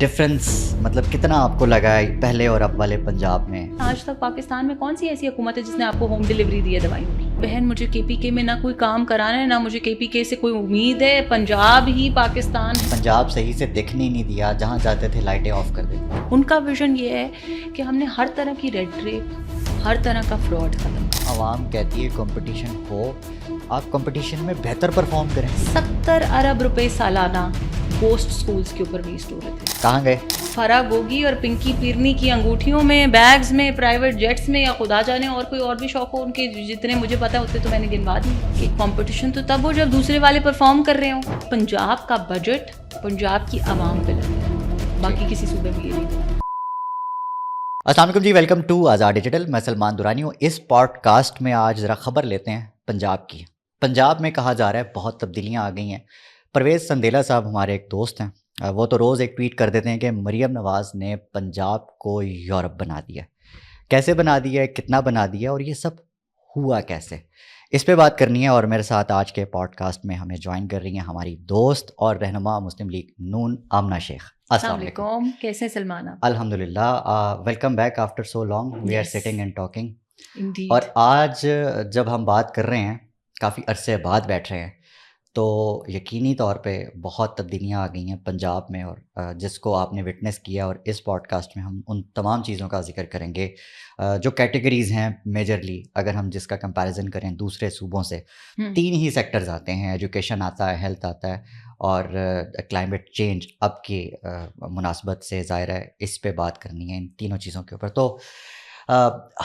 Difference مطلب کتنا آپ کو لگا ہے پہلے اور اب والے پنجاب میں؟ آج تک پاکستان میں کون سی ایسی حکومت ہے جس نے آپ کو ہوم ڈیلیوری دی ہے دوائیوں کی؟ بہن مجھے کے پی کے میں نہ کوئی کام کرانا ہے، نہ مجھے کے پی کے سے کوئی امید ہے. پنجاب ہی پاکستان. پنجاب صحیح سے دکھنے ہی نہیں دیا، جہاں جاتے تھے لائٹیں آف کر دیتے. ان کا ویژن یہ ہے کہ ہم نے ہر طرح کی ریڈ ٹریپ، ہر طرح کا فراڈ ختم کیا. عوام کہتی ہے کمپٹیشن ہو، آپ کمپٹیشن میں بہتر پرفارم کریں. 70 ارب روپے سالانہ گوسٹ سکولز کے اوپر ویسٹ ہو رہے تھے. کہاں گئے؟ فرا گوگی اور پنکی پیرنی کی انگوٹھیوں میں، بیگز میں، پرائیویٹ جیٹس میں، یا خدا جانے اور کوئی اور بھی شوق ہو ان کے، جتنے مجھے پتا ہوتے تو میں نے گنوا دی. کہ کمپٹیشن تو تب ہو جب دوسرے والے پرفارم کر رہے ہوں. پنجاب کا بجٹ پنجاب کی عوام پہ لگتا ہے، باقی کسی صوبے میں یہ نہیں. السلام علیکم جی، ویلکم ٹو آزاد ڈیجیٹل. میں سلمان دورانی ہوں. اس پوڈ کاسٹ میں آج ذرا خبر لیتے ہیں پنجاب کی. پنجاب میں کہا جا رہا ہے بہت تبدیلیاں آ گئی ہیں. پرویز سندیلا صاحب ہمارے ایک دوست ہیں، وہ تو روز ایک ٹویٹ کر دیتے ہیں کہ مریم نواز نے پنجاب کو یورپ بنا دیا. کیسے بنا دیا ہے، کتنا بنا دیا، اور یہ سب ہوا کیسے، اس پہ بات کرنی ہے. اور میرے ساتھ آج کے پوڈ کاسٹ میں ہمیں جوائن کر رہی ہیں ہماری دوست اور رہنما مسلم لیگ نون آمنہ شیخ. السلام علیکم. کیسے ہیں سلمان آپ؟ الحمد للہ، welcome back after so long. We are sitting and talking. Indeed. اور آج جب ہم بات کر رہے ہیں، کافی عرصے بعد بیٹھ رہے ہیں، تو یقینی طور پہ بہت تبدیلیاں آ گئی ہیں پنجاب میں، اور جس کو آپ نے وٹنس کیا. اور اس پوڈ کاسٹ میں ہم ان تمام چیزوں کا ذکر کریں گے جو کیٹیگریز ہیں. میجرلی اگر ہم جس کا کمپیریزن کریں دوسرے صوبوں سے، 3 ہی سیکٹرز آتے ہیں: ایجوکیشن آتا ہے، ہیلتھ آتا ہے، اور کلائمیٹ چینج. اب کی مناسبت سے ظاہر ہے اس پہ بات کرنی ہے، ان تینوں چیزوں کے اوپر. تو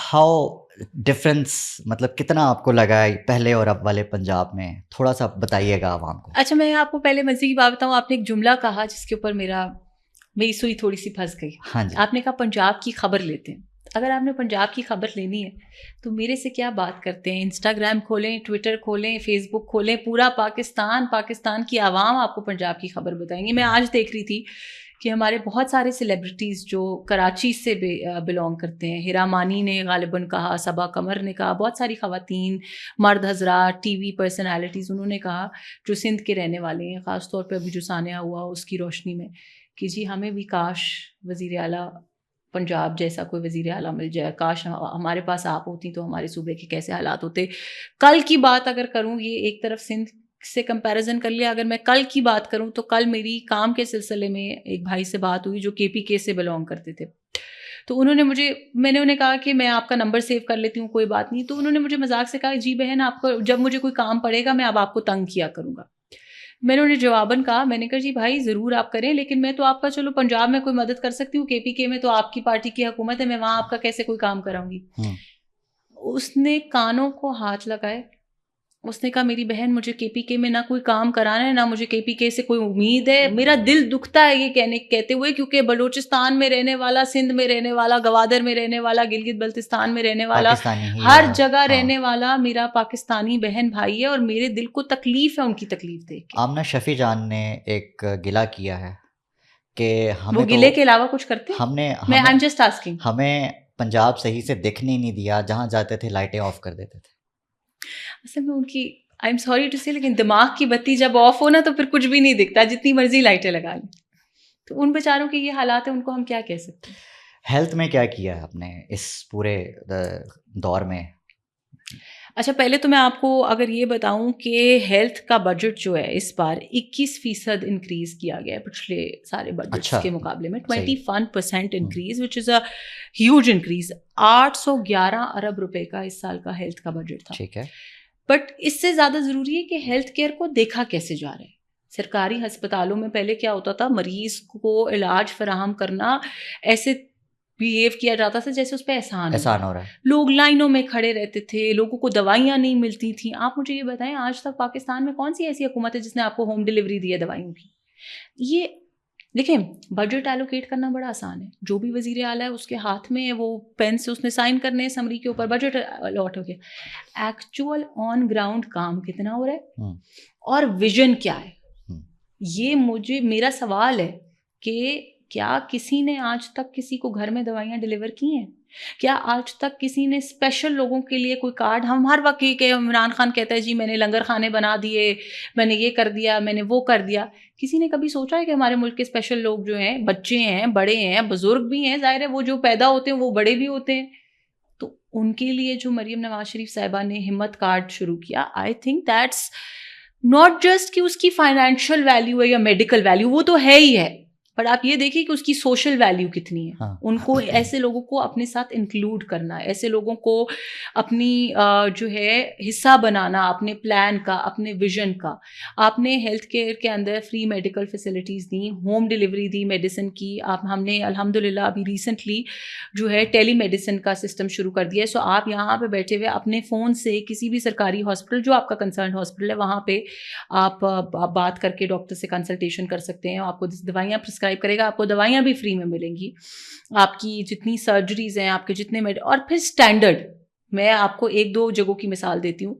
ہاؤ ڈفرینس مطلب کتنا آپ کو لگا ہے پہلے اور اب والے پنجاب میں؟ تھوڑا سا بتائیے گا عوام کو. اچھا، میں آپ کو پہلے مزے کی بات بتاؤں. آپ نے ایک جملہ کہا جس کے اوپر میری سوئی تھوڑی سی پھنس گئی. ہاں جی. آپ نے کہا پنجاب کی خبر لیتے ہیں. اگر آپ نے پنجاب کی خبر لینی ہے تو میرے سے کیا بات کرتے ہیں؟ انسٹاگرام کھولیں، ٹویٹر کھولیں، فیس بک کھولیں، پورا پاکستان کی عوام آپ کو پنجاب کی خبر بتائیں گے. میں آج دیکھ رہی تھی کہ ہمارے بہت سارے سیلیبریٹیز جو کراچی سے بلونگ کرتے ہیں، ہیرا مانی نے غالباً کہا، صبا قمر نے کہا، بہت ساری خواتین، مرد حضرات، ٹی وی پرسنالٹیز، انہوں نے کہا جو سندھ کے رہنے والے ہیں، خاص طور پہ ابھی جو سانحہ ہوا اس کی روشنی میں، کہ جی ہمیں بھی کاش وزیر اعلیٰ پنجاب جیسا کوئی وزیر اعلیٰ مل جائے. کاش ہمارے پاس آپ ہوتی تو ہمارے صوبے کے کیسے حالات ہوتے. کل کی بات اگر کروں، یہ ایک طرف سندھ سے کمپیریزن کر لیا. اگر میں کل کی بات کروں تو کل میری کام کے سلسلے میں ایک بھائی سے بات ہوئی جو کے پی کے سے بلونگ کرتے تھے. تو میں نے انہیں کہا کہ میں آپ کا نمبر سیو کر لیتی ہوں، کوئی بات نہیں. تو انہوں نے مجھے مذاق سے کہا، جی بہن آپ کو جب مجھے کوئی کام پڑے گا میں اب آپ کو تنگ کیا کروں گا. میں نے انہیں جواباً کہا، میں نے کہا جی بھائی ضرور آپ کریں، لیکن میں تو آپ کا چلو پنجاب میں کوئی مدد کر سکتی ہوں، کے پی کے میں تو آپ کی پارٹی کی حکومت ہے، میں وہاں آپ کا کیسے کوئی کام کراؤں گی. اس نے کانوں کو ہاتھ لگائے. اس نے کہا میری بہن مجھے کے پی کے میں نہ کوئی کام کرانا ہے، نہ مجھے کے پی کے سے کوئی امید ہے. میرا دل دکھتا ہے یہ کہتے ہوئے، کیونکہ بلوچستان میں رہنے والا، سندھ میں رہنے والا، گوادر میں رہنے والا، گلگت بلتستان میں رہنے والا، ہر جگہ رہنے والا میرا پاکستانی بہن بھائی ہے، اور میرے دل کو تکلیف ہے ان کی تکلیف دیکھ کے. آمنہ شفیع جان نے ایک گلہ کیا ہے کہ وہ گلے کے علاوہ کچھ کرتے؟ ہمیں پنجاب صحیح سے دکھنے ہی نہیں دیا، جہاں جاتے تھے لائٹیں آف کر دیتے تھے. اصل میں ان کی آئی ایم سوری ٹو سے، لیکن دماغ کی بتی جب آف ہو نا تو پھر کچھ بھی نہیں دکھتا، جتنی مرضی لائٹیں لگا لیں. تو ان بیچاروں کے یہ حالات ہیں، ان کو ہم کیا کہہ سکتے ہیں. ہیلتھ میں کیا کیا ہے آپ نے اس پورے دور میں؟ اچھا، پہلے تو میں آپ کو اگر یہ بتاؤں کہ ہیلتھ کا بجٹ جو ہے اس بار 21% انکریز کیا گیا ہے پچھلے سارے بجٹس کے مقابلے میں. 21% increase, which is a huge increase. 811 ارب روپے کا اس سال کا ہیلتھ کا بجٹ تھا. ٹھیک ہے، بٹ اس سے زیادہ ضروری ہے کہ ہیلتھ کیئر کو دیکھا کیسے جا رہا ہے. سرکاری ہسپتالوں میں پہلے کیا ہوتا تھا، مریض کو علاج فراہم کرنا ایسے بیہیو کیا جاتا تھا جیسے اس پہ احسان ہو رہا ہے. لوگ لائنوں میں کھڑے رہتے تھے، لوگوں کو دوائیاں نہیں ملتی تھیں. آپ مجھے یہ بتائیں آج تک پاکستان میں کون سی ایسی حکومت ہے جس نے آپ کو ہوم ڈیلیوری دی ہے دوائیوں کی؟ یہ دیکھیں، بجٹ ایلوکیٹ کرنا بڑا آسان ہے. جو بھی وزیر اعلیٰ ہے اس کے ہاتھ میں وہ پین سے اس نے سائن کرنے ہیں سمری کے اوپر، بجٹ الاٹ ہو گیا. ایکچوئل آن گراؤنڈ کام کتنا ہو رہا ہے اور ویژن کیا ہے؟ یہ میرا سوال ہے کہ کیا کسی نے آج تک کسی کو گھر میں دوائیاں ڈلیور کی ہیں؟ کیا آج تک کسی نے اسپیشل لوگوں کے لیے کوئی کارڈ؟ ہم ہر وقت یہ کہ عمران خان کہتا ہے جی میں نے لنگر خانے بنا دیے، میں نے یہ کر دیا، میں نے وہ کر دیا. کسی نے کبھی سوچا ہے کہ ہمارے ملک کے اسپیشل لوگ جو ہیں، بچے ہیں، بڑے ہیں، بزرگ بھی ہیں، ظاہر ہے وہ جو پیدا ہوتے ہیں وہ بڑے بھی ہوتے ہیں، تو ان کے لیے جو مریم نواز شریف صاحبہ نے ہمت کارڈ شروع کیا، I think that's not just کہ اس کی فائنینشیل ویلیو ہے یا میڈیکل ویلیو، وہ تو ہے ہی ہے، بٹ آپ یہ دیکھیے کہ اس کی سوشل ویلیو کتنی ہے. ان کو ایسے لوگوں کو اپنے ساتھ انکلوڈ کرنا، ایسے لوگوں کو اپنی جو ہے حصہ بنانا اپنے پلان کا، اپنے ویژن کا. آپ نے ہیلتھ کیئر کے اندر فری میڈیکل فیسلٹیز دیں، ہوم ڈلیوری دی میڈیسن کی. ہم نے الحمدللہ ابھی ریسنٹلی جو ہے ٹیلی میڈیسن کا سسٹم شروع کر دیا ہے. سو آپ یہاں پہ بیٹھے ہوئے اپنے فون سے کسی بھی سرکاری ہاسپٹل جو آپ کا کنسرن ہاسپٹل ہے وہاں پہ آپ بات کر کے ڈاکٹر سے کنسلٹیشن کر سکتے ہیں. آپ کو دوائیاں پرسکرائب کرے گا، آپ کو دوائیاں بھی فری میں ملیں گی. آپ کی جتنی سرجریز ہیں، آپ کے جتنے اور پھر اسٹینڈرڈ، میں آپ کو 1-2 جگہوں کی مثال دیتی ہوں.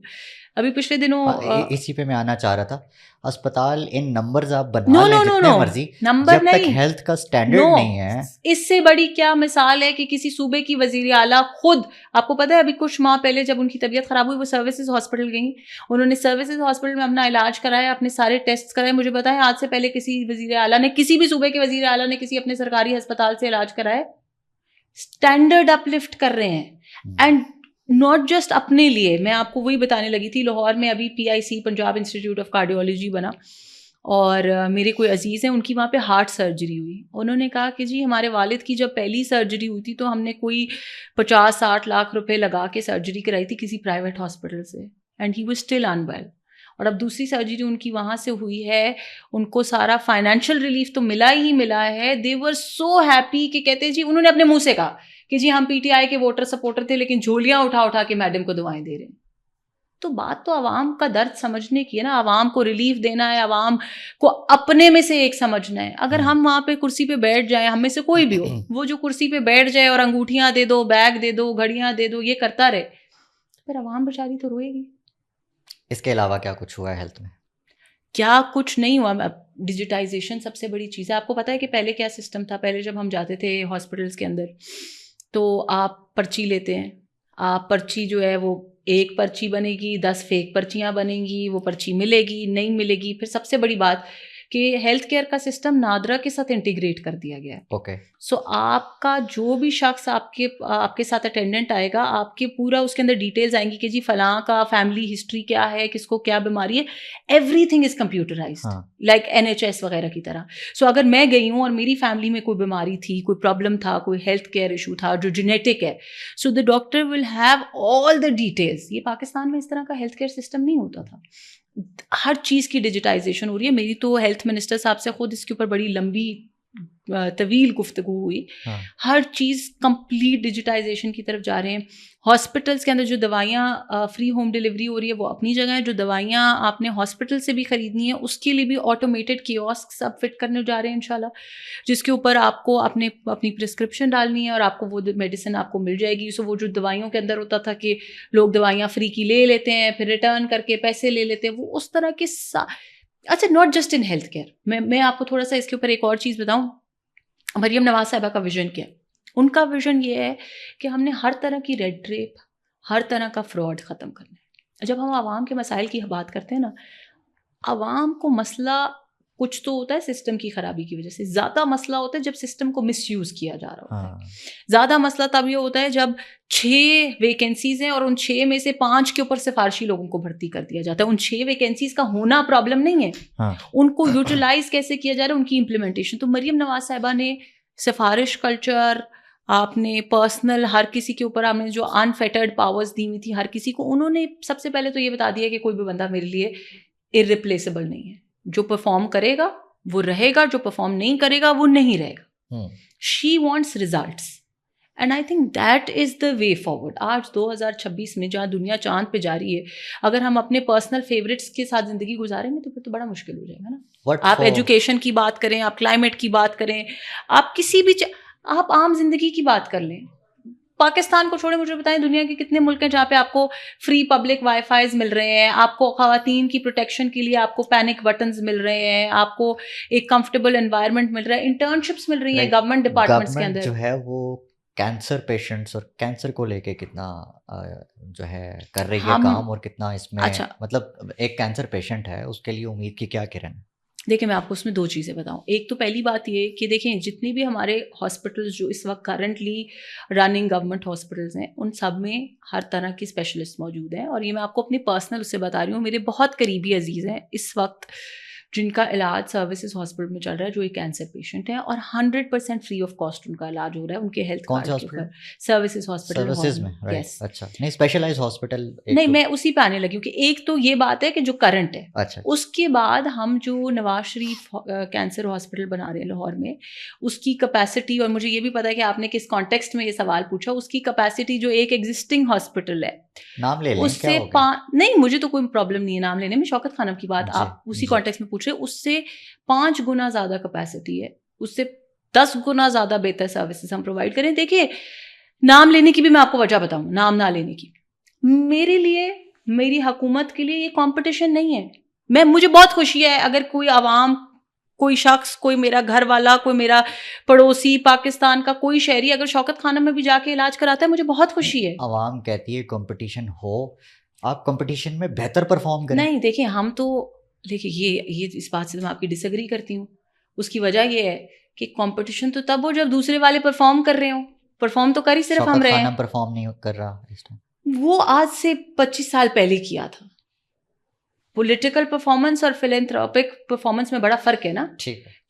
ابھی پچھلے دنوں اسی پہ میں آنا چاہ رہا تھا. اسپتال ان نمبرز آپ بنا لیں جتنے مرضی، نمبر جب تک ہیلتھ کا سٹینڈرڈ نہیں ہے. اس سے بڑی کیا مثال ہے کہ کسی صوبے کی وزیر اعلیٰ خود، آپ کو پتہ ہے ابھی کچھ ماہ پہلے جب ان کی طبیعت خراب ہوئی وہ سروسز ہاسپٹل گئیں، انہوں نے سروسز ہاسپٹل میں اپنا علاج کرایا، اپنے سارے ٹیسٹ کرائے. مجھے بتائیں آج سے پہلے کسی وزیر اعلیٰ نے، کسی بھی صوبے کے وزیر اعلیٰ نے کسی اپنے سرکاری ہسپتال سے علاج کرایا؟ اسٹینڈرڈ اپ لفٹ کر رہے ہیں. اینڈ ناٹ جسٹ اپنے لیے، میں آپ کو وہی بتانے لگی تھی، لاہور میں ابھی PIC Punjab institute of cardiology بنا، اور میرے کوئی عزیز ہیں ان کی وہاں پہ ہارٹ سرجری ہوئی. انہوں نے کہا کہ جی ہمارے والد کی جب پہلی سرجری ہوئی تھی تو ہم نے کوئی 50-60 لاکھ روپے لگا کے سرجری کرائی تھی کسی پرائیویٹ ہاسپٹل سے، and he was still unwell. اور اب دوسری سرجری ان کی وہاں سے ہوئی ہے، ان کو سارا فائنینشیل ریلیف تو ملا ہی ملا ہے. دے ور سو ہیپی کہ کہتے جی، انہوں نے اپنے منہ سے کہا کہ جی ہم PTI کے ووٹر سپورٹر تھے لیکن جھولیاں اٹھا اٹھا کے میڈم کو دوائیں دے رہے ہیں. تو بات تو عوام کا درد سمجھنے کی ہے نا، عوام کو ریلیف دینا ہے، عوام کو اپنے میں سے ایک سمجھنا ہے. اگر ہم وہاں پہ کرسی پہ بیٹھ جائیں، ہم میں سے کوئی بھی ہو، وہ جو کرسی پہ بیٹھ جائے اور انگوٹھیاں دے دو، بیگ دے دو، گھڑیاں دے دو، یہ کرتا رہے، پھر عوام بیچاری تو روئے گی. اس کے علاوہ کیا کچھ ہوا ہے ہیلتھ میں؟ کیا کچھ نہیں ہوا. ڈیجیٹائزیشن سب سے بڑی چیز ہے. آپ کو پتہ ہے کہ پہلے کیا سسٹم تھا؟ پہلے جب ہم جاتے تھے ہاسپٹلس کے اندر تو آپ پرچی لیتے ہیں، آپ پرچی جو ہے وہ ایک پرچی بنے گی، 10 فیک پرچیاں بنیں گی، وہ پرچی ملے گی نہیں ملے گی. پھر سب سے بڑی بات کہ ہیلتھ کیئر کا سسٹم نادرا کے ساتھ انٹیگریٹ کر دیا گیا ہے. اوکے. سو آپ کا جو بھی شخص آپ کے ساتھ اٹینڈنٹ آئے گا، آپ کے پورا اس کے اندر ڈیٹیلز آئیں گی کہ جی فلاں کا فیملی ہسٹری کیا ہے، کس کو کیا بیماری ہے. Everything is computerised like NHS وغیرہ کی طرح. سو اگر میں گئی ہوں اور میری فیملی میں کوئی بیماری تھی، کوئی پرابلم تھا، کوئی ہیلتھ کیئر ایشو تھا جو جینیٹک ہے، so the doctor will have all the details. یہ پاکستان میں اس طرح کا ہیلتھ کیئر سسٹم نہیں ہوتا تھا. ہر چیز کی ڈیجیٹائزیشن ہو رہی ہے. میری تو ہیلتھ منسٹر صاحب سے خود اس کے اوپر بڑی لمبی طویل گفتگو ہوئی. ہر چیز کمپلیٹ ڈیجیٹائزیشن کی طرف جا رہے ہیں. ہاسپٹلس کے اندر جو دوائیاں فری ہوم ڈلیوری ہو رہی ہے وہ اپنی جگہ ہے. جو دوائیاں آپ نے ہاسپٹل سے بھی خریدنی ہے اس کے لیے بھی آٹومیٹڈ کیوسک سب فٹ کرنے جا رہے ہیں انشاءاللہ، جس کے اوپر آپ کو اپنی پرسکرپشن ڈالنی ہے اور آپ کو وہ میڈیسن آپ کو مل جائے گی. سو وہ جو دوائیوں کے اندر ہوتا تھا کہ لوگ دوائیاں فری کی لے لیتے ہیں پھر ریٹرن کر کے پیسے لے لیتے ہیں، وہ اس طرح کے اچھا not just in health care. میں آپ کو تھوڑا سا اس کے اوپر ایک اور چیز بتاؤں. مریم نواز صاحبہ کا ویژن کیا ہے؟ ان کا ویژن یہ ہے کہ ہم نے ہر طرح کی ریڈ ریپ، ہر طرح کا فراڈ ختم کرنا ہے. جب ہم عوام کے مسائل کی بات کرتے ہیں نا، عوام کو مسئلہ کچھ تو ہوتا ہے سسٹم کی خرابی کی وجہ سے، زیادہ مسئلہ ہوتا ہے جب سسٹم کو مس یوز کیا جا رہا ہوتا ہے. زیادہ مسئلہ تب یہ ہوتا ہے جب 6 ویکینسیز ہیں اور ان 6 میں سے 5 کے اوپر سفارشی لوگوں کو بھرتی کر دیا جاتا ہے. ان 6 ویکینسیز کا ہونا پرابلم نہیں ہے، ان کو یوٹیلائز کیسے کیا جا رہا ہے، ان کی امپلیمنٹیشن. تو مریم نواز صاحبہ نے سفارش کلچر، آپ نے پرسنل ہر کسی کے اوپر آپ نے جو انفیٹرڈ پاورز دی ہوئی تھی ہر کسی کو، انہوں نے سب سے پہلے تو یہ بتا دیا کہ کوئی بھی بندہ میرے لیے ارریپلیسبل نہیں ہے. جو پرفارم کرے گا وہ رہے گا، جو پرفارم نہیں کرے گا وہ نہیں رہے گا. She wants results and I think that is the way forward. آج 2026 میں جہاں دنیا چاند پہ جا رہی ہے، اگر ہم اپنے پرسنل فیوریٹس کے ساتھ زندگی گزاریں گے تو پھر تو بڑا مشکل ہو جائے گا نا. آپ ایجوکیشن کی بات کریں، آپ کلائمیٹ کی بات کریں، آپ کسی بھی آپ عام زندگی کی بات کر لیں. پاکستان کو چھوڑیں, مجھے بتائیں دنیا کے کتنے ملک ہیں جہاں پہ آپ کو فری پبلک وائی فائیز مل رہے ہیں, آپ کو خواتین کی پروٹیکشن کے لیے آپ کو پینک بٹنز مل رہے ہیں, آپ کو ایک کمفرٹیبل انوائرمنٹ مل رہا ہے, انٹرنشپس مل رہی ہیں گورنمنٹ ڈپارٹمنٹس کے اندر. جو ہے وہ کینسر پیشنٹس اور کینسر کو لے کے کتنا جو ہے کر رہی ہے کام, اور کتنا اس میں مطلب ایک کینسر پیشنٹ ہے اس کے لیے امید کی کیا کرن؟ دیکھیں میں آپ کو اس میں 2 چیزیں بتاؤں. ایک تو پہلی بات یہ کہ دیکھیں جتنی بھی ہمارے ہاسپٹلز جو اس وقت کرنٹلی رننگ گورنمنٹ ہاسپٹلز ہیں, ان سب میں ہر طرح کی اسپیشلسٹ موجود ہیں. اور یہ میں آپ کو اپنی پرسنل اس سے بتا رہی ہوں, میرے بہت قریبی عزیز ہیں اس وقت جن کا علاج سروسز ہاسپٹل میں چل رہا ہے, جو ایک کینسر پیشنٹ ہیں, اور 100% فری آف کاسٹ ان کا علاج ہو رہا ہے ان کے ہیلتھ کارڈ کے اوپر. سروسز ہاسپٹل میں. اچھا, نہیں اسپیشلائز ہاسپٹل نہیں, میں اسی پہ آنے لگی ہوں کہ ایک تو یہ بات ہے کہ جو کرنٹ ہے. اچھا, اس کے بعد ہم جو نواز شریف کینسر ہاسپٹل بنا رہے ہیں لاہور میں, اس کی کیپیسٹی, اور مجھے یہ بھی پتا ہے کہ آپ نے کس کانٹیکسٹ میں یہ سوال پوچھا, اس کی کیپیسٹی جو ایک ایگزسٹنگ ہاسپٹل ہے, نام لے لیں اس سے نہیں, مجھے تو کوئی پرابلم نہیں ہے نام لینے میں, شوکت خانم کی بات آپ اسی کانٹیکسٹ میں پوچھ رہے, اس سے 5 گنا زیادہ کیپیسٹی ہے, اس سے 10 گنا زیادہ بہتر سروسز ہم پرووائڈ کریں. دیکھیے نام لینے کی بھی میں آپ کو وجہ بتاؤں, نام نہ لینے کی, میرے لیے, میری حکومت کے لیے یہ کمپٹیشن نہیں ہے. مجھے بہت خوشی ہے اگر کوئی عوام, کوئی شخص, کوئی میرا گھر والا, کوئی میرا پڑوسی, پاکستان کا کوئی شہری اگر شوکت خانم میں بھی جا کے علاج کراتا ہے, مجھے بہت خوشی ہے. عوام کہتی ہے کمپٹیشن ہو, آپ کمپٹیشن میں بہتر پرفارم کریں. نہیں دیکھیں, ہم تو دیکھیں یہ اس بات سے میں آپ کی ڈس ایگری کرتی ہوں. اس کی وجہ یہ ہے کہ کمپٹیشن تو تب ہو جب دوسرے والے پرفارم کر رہے ہوں. پرفارم تو کر ہی صرف ہم رہے ہیں. شوکت خانم پرفارم نہیں کر رہا اس ٹائم, وہ آج سے 25 سال پہلے کیا تھا. پولیٹیکل پرفارمنس اور فلینتھراپک پرفارمنس میں بڑا فرق ہے نا.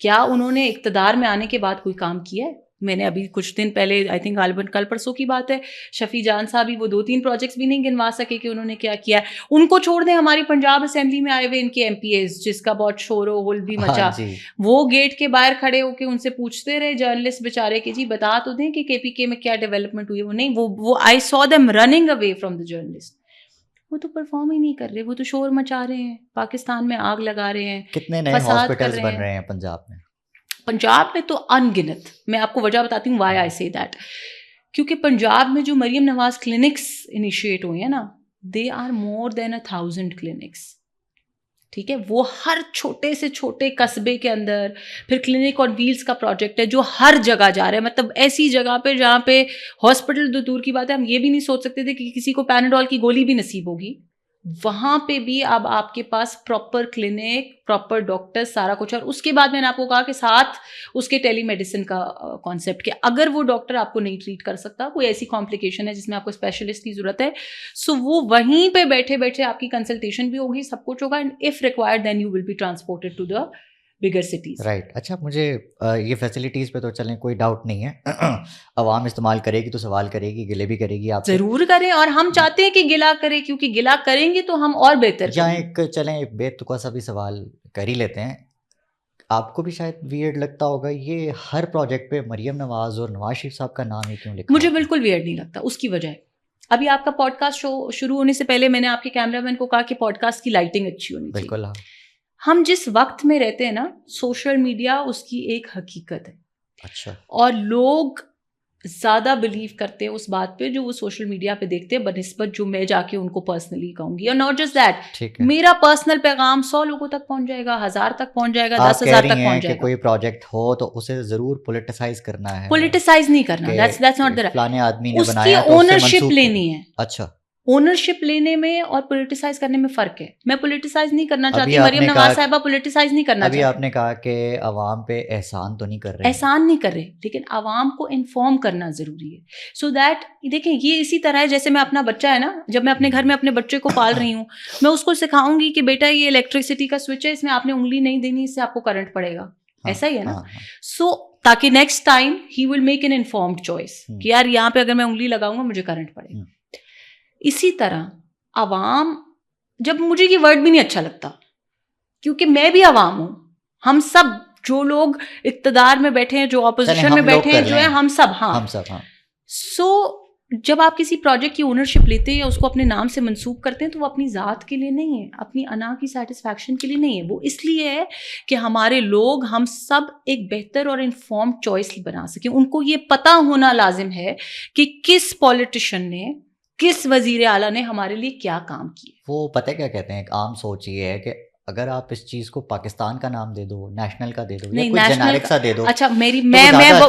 کیا انہوں نے اقتدار میں آنے کے بعد کوئی کام کیا ہے؟ میں نے ابھی کچھ دن پہلے, آئی تھنک غالباً کل پرسوں کی بات ہے, شفیع جان صاحب ہی وہ 2-3 پروجیکٹس بھی نہیں گنوا سکے کہ انہوں نے کیا کیا ہے. ان کو چھوڑ دیں, ہماری پنجاب اسمبلی میں آئے ہوئے ان کے MPAs جس کا بہت شور و غل بھی مچا, وہ گیٹ کے باہر کھڑے ہو کے ان سے پوچھتے رہے جرنلسٹ بیچارے کہ جی بتا تو دیں کہ KPK میں کیا ڈیولپمنٹ ہوئی ہے. وہ نہیں, وہ I saw them running away from the journalist. وہ تو پرفارم ہی نہیں کر رہے, وہ تو شور مچا رہے ہیں, پاکستان میں آگ لگا رہے ہیں. کتنے نئے ہاسپٹلز بن رہے ہیں پنجاب میں؟ پنجاب میں تو ان گنت. میں آپ کو وجہ بتاتی ہوں وائی آئی سے دیٹ. کیونکہ پنجاب میں جو مریم نواز کلینکس انیشیٹ ہوئے ہیں نا, they are more then 1000 clinics. ٹھیک ہے, وہ ہر چھوٹے سے چھوٹے قصبے کے اندر. پھر کلینک آن ویلز کا پروجیکٹ ہے جو ہر جگہ جا رہا ہے, مطلب ایسی جگہ پہ جہاں پہ ہاسپٹل دور کی بات ہے, ہم یہ بھی نہیں سوچ سکتے تھے کہ کسی کو پیناڈول کی گولی بھی نصیب ہوگی. وہاں پہ بھی اب آپ کے پاس پراپر کلینک, پراپر ڈاکٹر, سارا کچھ. اور اس کے بعد میں نے آپ کو کہا کہ ساتھ اس کے ٹیلی میڈیسن کا کانسیپٹ, کہ اگر وہ ڈاکٹر آپ کو نہیں ٹریٹ کر سکتا, کوئی ایسی کمپلیکیشن ہے جس میں آپ کو اسپیشلسٹ کی ضرورت ہے, سو وہ وہیں پہ بیٹھے بیٹھے آپ کی کنسلٹیشن بھی ہوگی, سب کچھ ہوگا, and if required then you will be transported to the bigger cities. Right. اچھا, مجھے یہ فیسلٹیز پہ تو چلیں کوئی ڈاؤٹ نہیں ہے, عوام استعمال کرے گی تو سوال کرے گی, گلے بھی کرے گی, آپ ضرور کریں, اور ہم چاہتے ہیں کہ گلا کرے, کیونکہ گلا کریں گے تو ہم اور بہتر. جہاں چلیں ایک بے تکا سا بھی سوال کر ہی لیتے ہیں, آپ کو بھی شاید ویئرڈ لگتا ہوگا یہ ہر پروجیکٹ پہ مریم نواز اور نواز شریف صاحب کا نام ہی کیوں لکھا؟ مجھے بالکل ویئرڈ نہیں لگتا. اس کی وجہ ہے, ابھی آپ کا پوڈ کاسٹ شو شروع ہونے سے پہلے میں نے آپ کے کیمرہ مین کو کہا کہ پوڈ کاسٹ کی لائٹنگ اچھی ہونی چاہیے. بالکل. ہم جس وقت میں رہتے ہیں نا, سوشل میڈیا اس کی ایک حقیقت ہے. اچھا. اور لوگ زیادہ بلیو کرتے ہیں اس بات پہ جو وہ سوشل میڈیا پہ دیکھتے ہیں بنسبت جو میں جا کے ان کو پرسنلی کہوں گی. اور ناٹ جسٹ دیٹ, میرا پرسنل پیغام 100 لوگوں تک پہنچ جائے گا, 1000 تک پہنچ جائے گا, 10,000 تک پہنچ جائے گا. کوئی پروجیکٹ ہو تو اسے ضرور پولیٹیسائز کرنا ہے. پولیٹیسائز نہیں کرنا, that's not the فلانے آدمی نے اس بنایا کی اونرشپ لینی ہے. اچھا, اونرشپ لینے میں اور پولیٹیسائز کرنے میں فرق ہے. میں پولیٹیسائز نہیں کرنا چاہتی, مریم نواز صاحبہ پولیٹیسائز نہیں کرنا چاہتی. ابھی آپ نے کہا کہ عوام پہ احسان تو نہیں کر رہے. احسان نہیں کر رہے, لیکن عوام کو انفارم کرنا ضروری ہے, سو دیٹ دیکھیں یہ اسی طرح ہے جیسے میں اپنا بچہ ہے نا, جب میں اپنے گھر میں اپنے بچے کو پال رہی ہوں, میں اس کو سکھاؤں گی کہ بیٹا یہ الیکٹریسٹی کا سوئچ ہے, اس میں آپ نے انگلی نہیں دینی, اس سے آپ کو کرنٹ پڑے گا. ایسا ہی ہے نا. سو تاکہ next time he will make an informed choice کہ یار یہاں پہ اگر میں انگلی لگاؤں گا مجھے کرنٹ پڑے گا. اسی طرح عوام, جب مجھے یہ ورڈ بھی نہیں اچھا لگتا کیونکہ میں بھی عوام ہوں, ہم سب جو لوگ اقتدار میں بیٹھے ہیں, جو اپوزیشن میں بیٹھے ہیں, جو ہے ہم سب. ہاں, ہم سب. ہاں. سو جب آپ کسی پروجیکٹ کی اونرشپ لیتے ہیں یا اس کو اپنے نام سے منسوب کرتے ہیں تو وہ اپنی ذات کے لیے نہیں ہے, اپنی انا کی سیٹسفیکشن کے لیے نہیں ہے, وہ اس لیے ہے کہ ہمارے لوگ, ہم سب ایک بہتر اور انفارمڈ چوائس بنا سکیں. ان کو یہ پتہ ہونا لازم ہے کہ کس پولیٹیشین نے, کس وزیر اعلیٰ نے ہمارے لیے کیا کام کیے. وہ پتہ کیا کہتے ہیں, ایک عام سوچ یہ ہے کہ اگر آپ اس چیز کو پاکستان کا نام دے دو, نیشنل کا دے دو, یا کوئی جنیرک سا دے دو. اچھا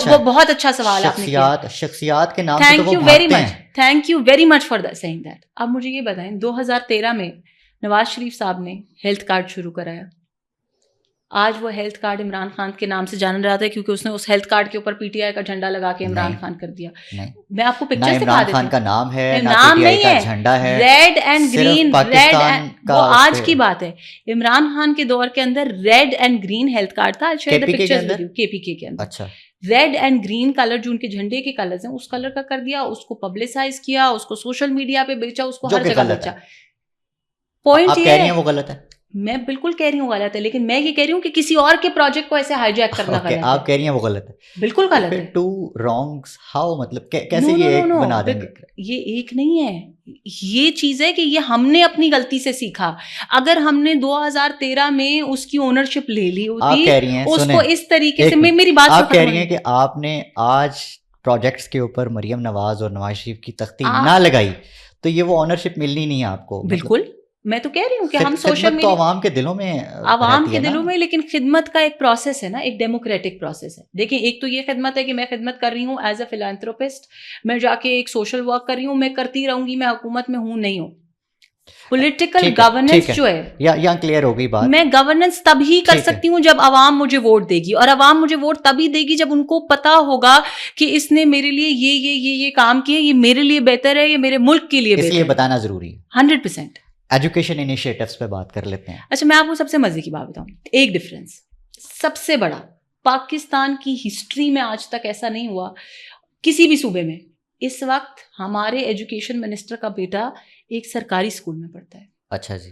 وہ بہت اچھا سوال آپ نے کیا. شخصیات کے نام سے تو وہ بھاگتے ہیں. Thank you very much for seeing that. اب مجھے یہ بتائیں, 2013 میں نواز شریف صاحب نے ہیلتھ کارڈ شروع کرایا. آج وہ ہیلتھ کارڈ عمران خان کے نام سے جانا جاتا ہے کیونکہ اس نے اس ہیلتھ کارڈ کے اوپر پی ٹی آئی کا جھنڈا لگا کے عمران خان کر دیا. میں آپ کو پکچر دکھا دیتی ہوں. عمران خان کا نام ہے, نام نہیں ہے, ریڈ اینڈ گرین, وہ آج کی بات ہے. عمران خان کے دور کے اندر red and green health card تھا. کے پی کے کے اندر. اچھا, ریڈ اینڈ گرین کلر جو ان کے جھنڈے کے کلرز ہیں, اس کلر کا کر دیا, اس کو پبلسائز کیا, اس کو سوشل میڈیا پہ بیچا, اس کو ہر جگہ بیچا. پوائنٹ یہ ہے, وہ غلط ہے. میں بالکل کہہ رہی ہوں غلط ہے, لیکن میں یہ کہہ رہی ہوں کہ کسی اور کے پروجیکٹ کو ایسے ہائی جیک کرنا غلط ہے. آپ کہہ رہی ہیں وہ غلط ہے, بالکل غلط ہے. ٹو رانگس ہاؤ, مطلب کیسے یہ ایک بنا دیں گے؟ یہ ایک نہیں ہے, یہ چیز ہے کہ یہ ہم نے اپنی غلطی سے سیکھا. اگر ہم نے 2013 میں اس کی اونرشپ لے لی ہوتی, اس کو اس طریقے سے, میری بات آپ کہہ رہی ہیں کہ آپ نے آج پروجیکٹس کے اوپر مریم نواز اور نواز شریف کی تختی نہ لگائی تو یہ وہ اونرشپ ملنی نہیں ہے آپ کو. بالکل, میں تو کہہ رہی ہوں کہ ہم سوشل میڈیا, عوام کے دلوں میں, لیکن خدمت کا ایک پروسیس ہے نا, ایک ڈیموکریٹک پروسیس ہے. دیکھیں, ایک تو یہ خدمت ہے کہ میں خدمت کر رہی ہوں ایز اے فلانتھروپسٹ, میں جا کے ایک سوشل ورک کر رہی ہوں, میں کرتی رہوں گی, میں حکومت میں ہوں نہیں ہوں. پولیٹیکل گورننس جو ہے, یہاں کلیئر ہو گئی بات. میں گورننس تب ہی کر سکتی ہوں جب عوام مجھے ووٹ دے گی, اور عوام مجھے ووٹ تبھی دے گی جب ان کو پتا ہوگا کہ اس نے میرے لیے یہ کام کیے, یہ میرے لیے بہتر ہے, یہ میرے ملک کے لیے بہتر ہے. اس لیے بتانا ضروری ہے. 100%. ایجوکیشن انیشیٹوز پہ بات کر لیتے ہیں. اچھا, میں آپ کو سب سے مزے کی بات بتاؤں, ایک ڈفرینس سب سے بڑا, پاکستان کی ہسٹری میں آج تک ایسا نہیں ہوا کسی بھی صوبے میں. اس وقت ہمارے ایجوکیشن منسٹر کا بیٹا ایک سرکاری اسکول میں پڑھتا ہے. اچھا جی.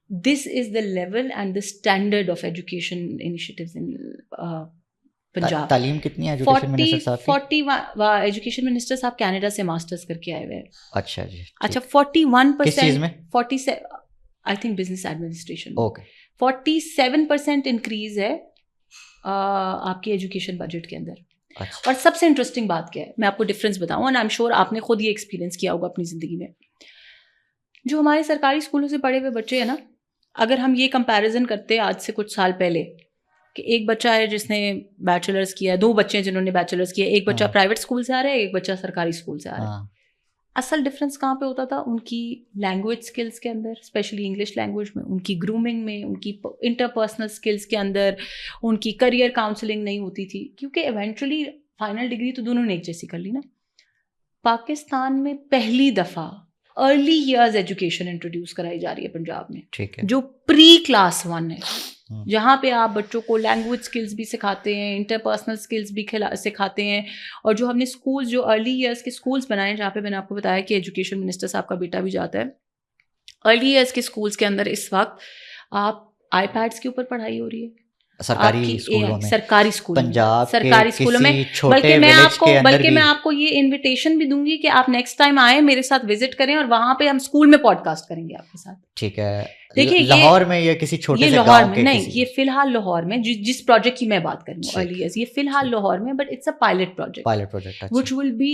This is the level and the standard of education initiatives in Punjab. تعلیم کتنی ہے ایجوکیشن منسٹر صاحب کی؟ 40 ایجوکیشن منسٹر صاحب کینیڈا سے ماسٹرز کر کے آئے ہوئے ہیں. اچھا جی. اچھا, 41% کس چیز میں؟ 47 I think business administration. Okay. 47% increase ہے آپ کی ایجوکیشن بجٹ کے اندر. اچھا. اور سب سے انٹرسٹنگ بات کیا ہے, میں آپ کو ڈفرینس بتاؤں, اینڈ آئی ایم شیور آپ نے خود یہ ایکسپیرینس کیا ہوگا اپنی زندگی میں. جو ہمارے سرکاری اسکولوں سے پڑھے ہوئے بچے ہیں نا, اگر ہم یہ کمپیریزن کرتے آج سے کچھ سال پہلے, کہ ایک بچہ ہے جس نے بیچلرز کیا ہے, 2 بچے ہیں جنہوں نے بیچلرز کیا, ایک بچہ پرائیویٹ اسکول سے آ رہا ہے, ایک بچہ سرکاری اسکول سے آ رہا ہے. اصل ڈفرینس کہاں پہ ہوتا تھا؟ ان کی لینگویج اسکلس کے اندر, اسپیشلی انگلش لینگویج میں, ان کی گرومنگ میں, ان کی انٹرپرسنل اسکلس کے اندر, ان کی کریئر کاؤنسلنگ نہیں ہوتی تھی, کیونکہ ایونچولی فائنل ڈگری تو دونوں نے ایک جیسی کر لی نا. پاکستان میں پہلی دفعہ ارلی ایئرز ایجوکیشن انٹروڈیوس کرائی جا رہی ہے پنجاب میں, جو پری کلاس 1 ہے, جہاں پہ آپ بچوں کو لینگویج اسکلس بھی سکھاتے ہیں, انٹرپرسنل اسکلس بھی سکھاتے ہیں. اور جو ہم نے اسکولس, جو ارلی ایئرس کے اسکولس بنائے ہیں, جہاں پہ میں نے آپ کو بتایا کہ ایجوکیشن منسٹر صاحب کا بیٹا بھی جاتا ہے, ارلی ایئرس کے اسکولس کے اندر اس وقت آپ آئی پیڈس کے اوپر پڑھائی ہو رہی ہے سرکاری اسکولوں میں, سرکاری اسکول, پنجاب سرکاری اسکولوں میں. بلکہ میں آپ کو یہ انویٹیشن بھی دوں گی کہ آپ نیکسٹ ٹائم آئیں, میرے ساتھ وزٹ کریں, اور وہاں پہ ہم اسکول میں پوڈ کاسٹ کریں گے آپ کے ساتھ. ٹھیک ہے. دیکھیے, لاہور میں یا کسی چھوٹے سے گاؤں میں نہیں, یہ فی الحال لاہور میں جس پروجیکٹ کی میں بات کر رہی ہوں ارلی ایئرز, یہ فی الحال لاہور میں, but it's a pilot project which will be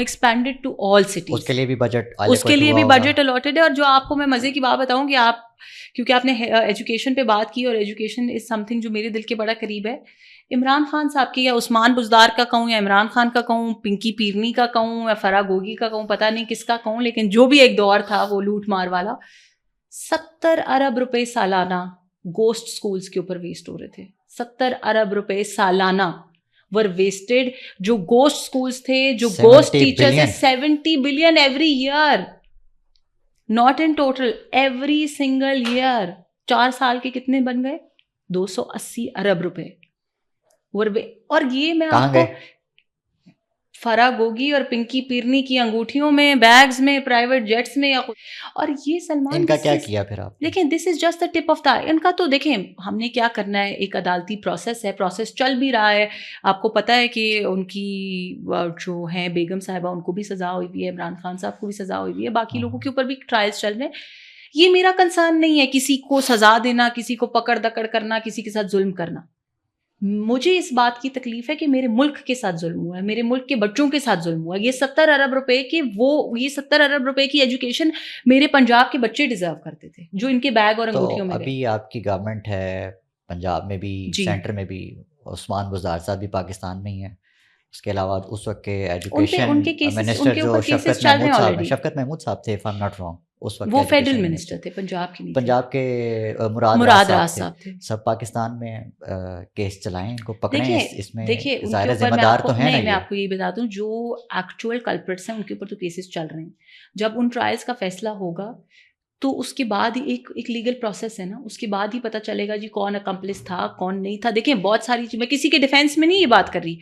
expanded to all cities. اس کے لیے بھی بجٹ allotted ہے. اور جو آپ کو میں مزے کی بات بتاؤں کہ آپ, کیونکہ آپ نے ایجوکیشن پہ بات کی, اور ایجوکیشن از سم تھنگ جو میرے دل کے بڑا قریب ہے. عمران خان صاحب کی, یا عثمان بزدار کا کہوں, یا عمران خان کا کہوں, پنکی پیرنی کا کہوں, یا فرا گوگی کا کہوں, پتہ نہیں کس کا کہوں, لیکن جو بھی ایک دور تھا وہ لوٹ مار والا, 70 ارب روپے سالانہ گوسٹ اسکولس کے اوپر ویسٹ ہو رہے تھے. 70 ارب روپے سالانہ ور ویسٹڈ. جو گوسٹ اسکولس تھے, جو گوسٹ ٹیچرز ہیں, 70 billion every year, not in total, every single year. 4 سال کے کتنے بن گئے؟ 280 ارب روپے. اور یہ میں آپ کو فرا گوگی اور پنکی پیرنی کی انگوٹھیوں میں، بیگز میں، پرائیویٹ جیٹس میں، اور یہ سلمان ان کا کیا کیا پھر آپ؟ دیکھیں دس is just the tip of the, ان کا تو دیکھیں ہم نے کیا کرنا ہے، ایک عدالتی پروسیس ہے، پروسیس چل بھی رہا ہے. آپ کو پتہ ہے کہ ان کی جو ہیں بیگم صاحبہ ان کو بھی سزا ہوئی ہوئی ہے، عمران خان صاحب کو بھی سزا ہوئی ہوئی ہے، باقی لوگوں کے اوپر بھی ٹرائلز چل رہے ہیں. یہ میرا کنسرن نہیں ہے کسی کو سزا دینا، کسی کو پکڑ دکڑ کرنا، کسی کے ساتھ ظلم کرنا. مجھے اس بات کی تکلیف ہے کہ میرے ملک کے ساتھ ظلم ہوا ہے، میرے ملک کے بچوں کے ساتھ ظلم ہوا ہے. یہ 70 ارب روپے کی یہ 70 ارب روپے کی ایجوکیشن میرے پنجاب کے بچے ڈیزرو کرتے تھے جو ان کے بیگ اور انگوٹھیوں میں تو ابھی آپ کی گورنمنٹ ہے پنجاب میں بھی، سینٹر میں بھی، عثمان بزدار صاحب بھی پاکستان میں ہی ہیں. اس کے علاوہ اس وقت کے ایجوکیشن منسٹر جو شفقت محمود صاحب تھے، if I'm not wrong، اس وقت وہ فیڈرل منسٹر تھے، پنجاب کے نہیں، پنجاب کے مراد راز صاحب تھے. سب پاکستان میں کیس چلائیں، ان کو پکڑیں. اس میں ظاہر ذمہ دار تو ہیں. میں آپ کو یہ بتا دوں جو ایکچوئل کلپریٹس ہیں ان کے اوپر تو کیسز چل رہے ہیں. جب ان ٹرائلز کا فیصلہ ہوگا تو اس کے بعد ایک لیگل پروسیس ہے نا، اس کے بعد ہی پتہ چلے گا جی کون اکمپلس تھا کون نہیں تھا. دیکھیں بہت ساری چیز، میں کسی کے ڈیفینس میں نہیں یہ بات کر رہی،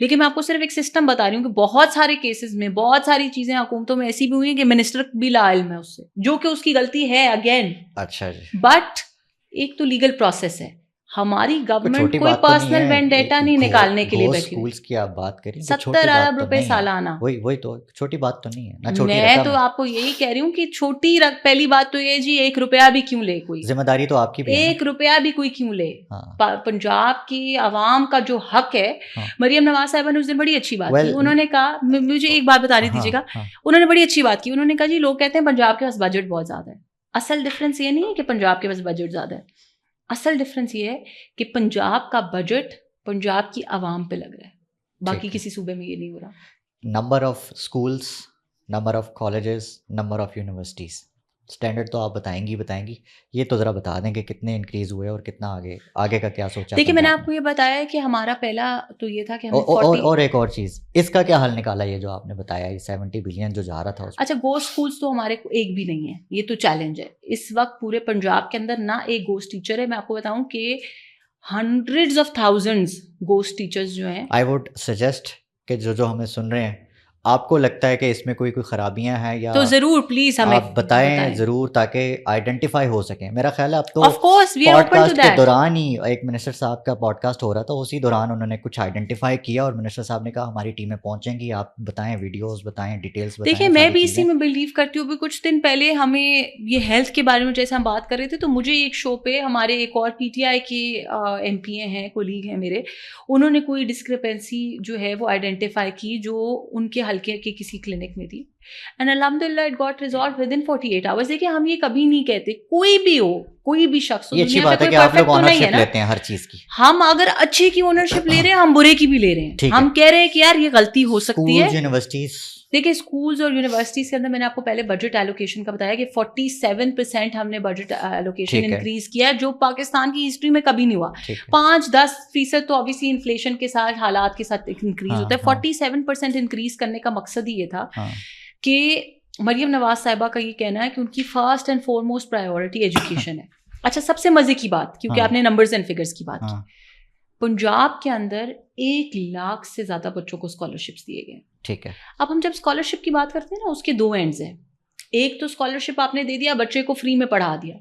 لیکن میں آپ کو صرف ایک سسٹم بتا رہی ہوں کہ بہت سارے کیسز میں بہت ساری چیزیں حکومتوں میں ایسی بھی ہوئی ہیں کہ منسٹر بھی لا علم ہے اس سے، جو کہ اس کی غلطی ہے اگین. اچھا جی. بٹ ایک تو لیگل پروسیس ہے. ہماری گورنمنٹ کوئی پرسنل وینڈیٹا نہیں نکالنے کے لیے بیٹھی ہوئی. کی آپ بات کریں 70 ارب روپے سالانہ، وہی تو چھوٹی بات تو نہیں ہے نا. میں تو آپ کو یہی کہہ رہی ہوں کہ چھوٹی پہلی بات تو یہ جی 1 روپیہ بھی کیوں لے کوئی، ذمہ داری تو آپ کی بھی ہے. 1 روپیہ بھی کوئی کیوں لے. پنجاب کی عوام کا جو حق ہے، مریم نواز صاحبہ نے اس دن بڑی اچھی بات کی. انہوں نے کہا، مجھے ایک بات بتا دیجیے گا، انہوں نے بڑی اچھی بات کی. انہوں نے کہا جی لوگ کہتے ہیں پنجاب کے پاس بجٹ بہت زیادہ ہے. اصل ڈفرینس یہ نہیں ہے کہ پنجاب کے پاس بجٹ زیادہ ہے، اصل ڈفرینس یہ ہے کہ پنجاب کا بجٹ پنجاب کی عوام پہ لگ رہا ہے، باقی کسی صوبے میں یہ نہیں ہو رہا. Number of schools, number of colleges, number of universities, standard تو آپ بتائیں گی. یہ تو ذرا بتا دیں کہ کتنے انکریز ہوئے اور کتنا آگے کا کیا سوچا. دیکھیے میں نے آپ کو یہ بتایا ہے کہ ہمارا پہلا تو یہ تھا کہ اور ایک اور چیز، اس کا کیا حل نکالا یہ جو آپ نے بتایا، یہ 70 بلین جو جا رہا تھا. اچھا گوسٹ اسکولس تو ہمارے ایک بھی نہیں ہے، یہ تو چیلنج ہے اس وقت پورے پنجاب کے اندر. نہ ایک گوسٹ ٹیچر ہے. میں آپ کو بتاؤں کہ hundreds of thousands ghost teachers جو ہیں. آئی ووڈ سجیسٹ کہ جو ہمیں سن رہے ہیں، آپ کو لگتا ہے کہ اس میں کوئی خرابیاں ہیں یا تو ضرور پلیز ہمیں آپ بتائیں ضرور، تاکہ آئیڈینٹیفائی ہو سکیں. میرا خیال ہے اب تو پوڈ کاسٹ کے دوران ہی ایک منسٹر صاحب کا پوڈ کاسٹ ہو رہا تھا، اسی دوران انہوں نے کچھ آئیڈینٹیفائی کیا اور منسٹر صاحب نے کہا ہماری ٹیمیں پہنچیں گی، آپ بتائیں، ویڈیوز بتائیں، ڈیٹیلز بتائیں. دیکھیں میں بھی اسی میں بلیو کرتی ہوں. بھی کچھ دن پہلے ہمیں یہ ہیلتھ کے بارے میں جیسے ہم بات کر رہے تھے، تو مجھے ایک شو پہ ہمارے ایک اور پی ٹی آئی کے ایم پی اے ہیں، کولیگ ہیں میرے، انہوں نے کوئی ڈسکرپنسی جو ہے وہ آئیڈینٹیفائی کی جو ان کے حلقے کے کسی کلینک میں تھی. اینڈ الحمد للہ it got resolved with in 48 hours. دیکھیے ہم یہ کبھی نہیں کہتے، کوئی بھی ہو، کوئی بھی شخص ہو، یہ اچھی بات ہے کہ آپ لوگ اونرشپ لیتے ہیں ہر چیز کی. ہم اگر اچھے کی اونرشپ لے رہے ہیں، ہم برے کی بھی لے رہے ہیں. ہم کہہ رہے ہیں کہ یار یہ غلطی ہو سکتی ہے. یونیورسٹیز دیکھیں اسکولز اور یونیورسٹیز کے اندر میں نے آپ کو پہلے بجٹ ایلوکیشن کا بتایا کہ 47% ہم نے بجٹ ایلوکیشن انکریز کیا ہے، جو پاکستان کی ہسٹری میں کبھی نہیں ہوا. 5-10% تو obviously انفلیشن کے ساتھ، حالات کے ساتھ انکریز ہوتا ہے. 47% انکریز کرنے کا مقصد ہی یہ تھا کہ مریم نواز صاحبہ کا یہ کہنا ہے کہ ان کی first and foremost priority education ہے. اچھا سب سے مزے کی بات، کیونکہ آپ نے نمبرز اینڈ فگرز کی بات کی، پنجاب کے اندر 1 لاکھ سے زیادہ بچوں کو اسکالرشپس دیے گئے. ٹھیک ہے. اب ہم جب اسکالرشپ کی بات کرتے ہیں نا، اس کے 2 اینڈز ہیں. ایک تو اسکالرشپ آپ نے دے دیا، بچے کو فری میں پڑھا دیا.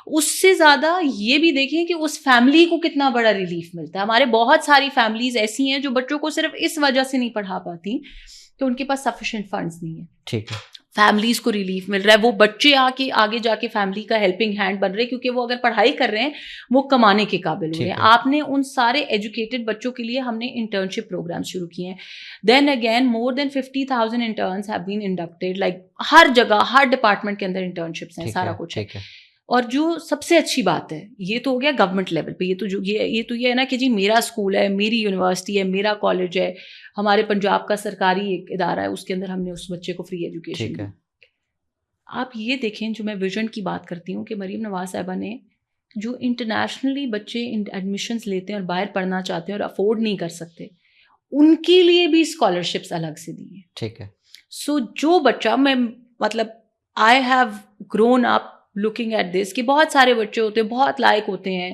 اس سے زیادہ یہ بھی دیکھیں کہ اس فیملی کو کتنا بڑا ریلیف ملتا ہے. ہمارے بہت ساری فیملیز ایسی ہیں جو بچوں کو صرف اس وجہ سے نہیں پڑھا پاتی کہ ان کے پاس سفیشینٹ فنڈس نہیں ہیں. ٹھیک ہے. فیملیز کو ریلیف مل رہا ہے، وہ بچے آگے جا کے فیملی کا ہیلپنگ ہینڈ بن رہے ہیں، کیونکہ وہ اگر پڑھائی کر رہے ہیں وہ کمانے کے قابل ہو رہے ہیں. آپ نے ان سارے ایجوکیٹڈ بچوں کے لیے ہم نے انٹرنشپ پروگرام شروع کیے ہیں. Then again more than 50,000 interns have been inducted, like ہر جگہ ہر ڈپارٹمنٹ کے اندر انٹرنشپس ہیں، سارا کچھ ہے. اور جو سب سے اچھی بات ہے، یہ تو ہو گیا گورنمنٹ لیول پہ، یہ تو یہ ہے نا کہ جی میرا اسکول ہے، میری یونیورسٹی ہے، میرا کالج ہے، ہمارے پنجاب کا سرکاری ایک ادارہ ہے، اس کے اندر ہم نے اس بچے کو فری ایجوکیشن دی. آپ یہ دیکھیں، جو میں ویژن کی بات کرتی ہوں کہ مریم نواز صاحبہ نے جو انٹرنیشنلی بچے ایڈمیشنز لیتے ہیں اور باہر پڑھنا چاہتے ہیں اور افورڈ نہیں کر سکتے، ان کے لیے بھی اسکالرشپس الگ سے دی ہیں. ٹھیک ہے. سو جو بچہ، میں مطلب I have grown up looking at this کہ بہت سارے بچے ہوتے ہیں، بہت لائق ہوتے ہیں،